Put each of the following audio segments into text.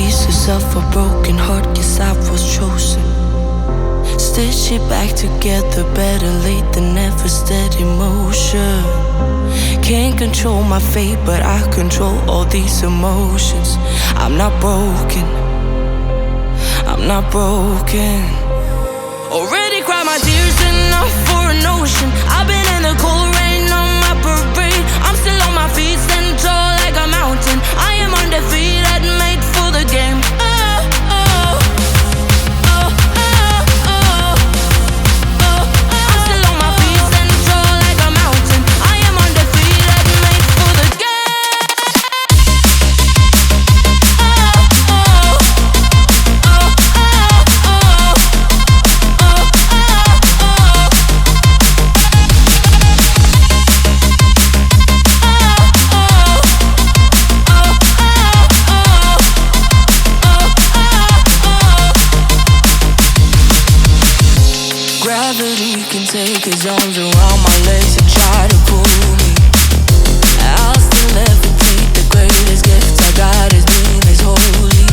pieces of a broken heart, guess I was chosen. Stitch it back together, better late than never, steady motion. Can't control my fate, but I control all these emotions. I'm not broken, I'm not broken. Already cried my tears enough for an ocean. I've been in the cold rain on my parade. I'm still on my feet, stand tall like a mountain. I am undefeated, made for the game. Gravity can take his arms around my legs and try to pull me. I'll still levitate. The greatest gift I got is being this holy.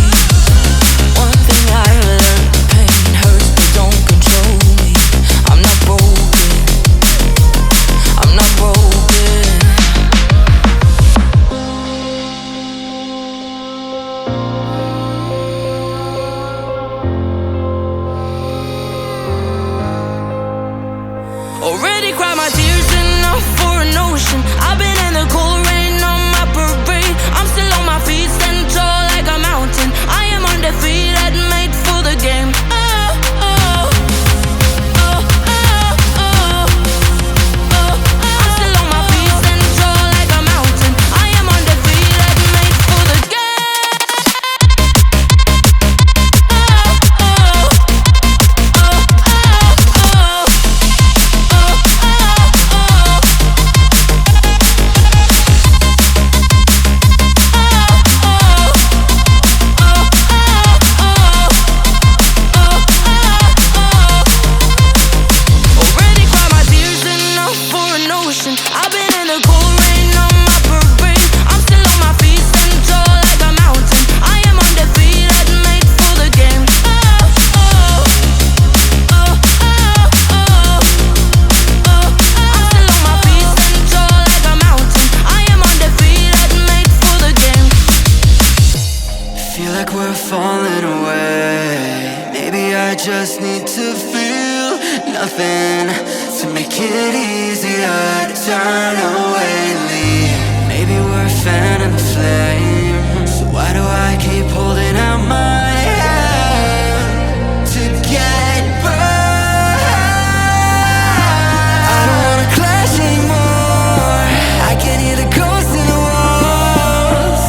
One thing I learned, pain hurts but don't control me. I'm not broken, I'm not broken. Already cried my tears enough for an ocean. I've been in the cold rain on my parade. I'm still on my feet, stand tall like a mountain. I am undefeated, made for the game. I'm still on my feet, stand tall like a mountain. I am undefeated, made for the game. I've been in the cold rain on my parade. I'm still on my feet, stand tall like a mountain. I am undefeated, made for the game. I'm still on my feet, stand tall like a mountain. I am undefeated, made for the game. Feel like we're falling away. Maybe I just need to feel nothing to make it easier to turn away and leave. Maybe we're a fan of the flame, so why do I keep holding out my hand to get burned? I don't wanna clash anymore. I can hear the ghosts in the walls.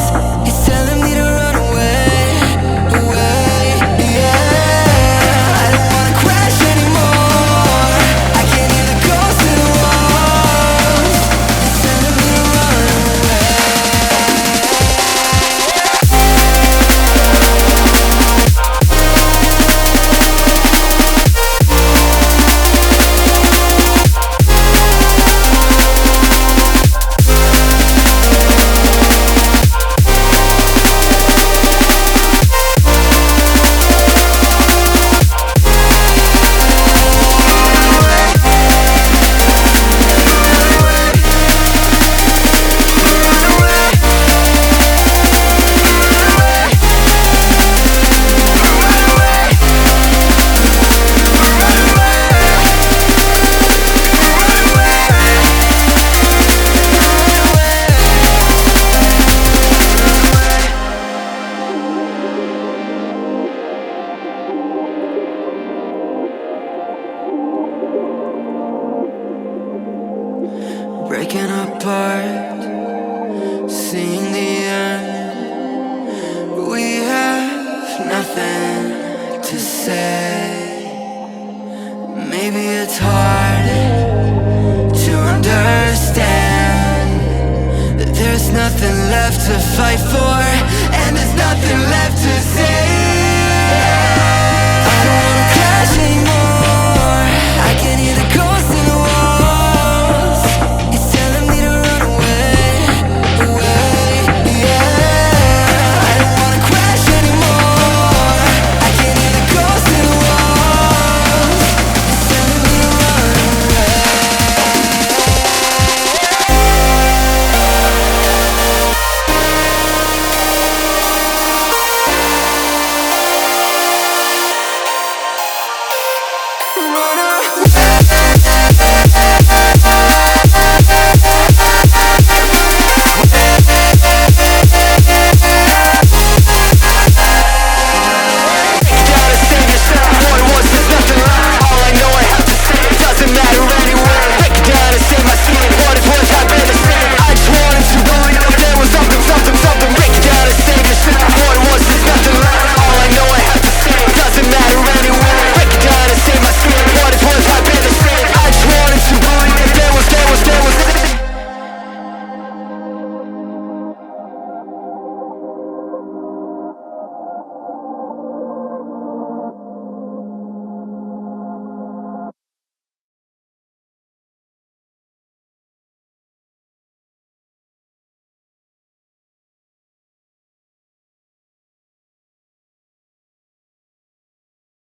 It's telling me to run away, away, yeah. I don't wanna crash anymore. I can hear the ghosts in the walls. It's telling me to run away. Breaking apart, seeing the end. We have nothing to say. Maybe it's hard to understand that there's nothing left to fight for, and there's nothing left to say.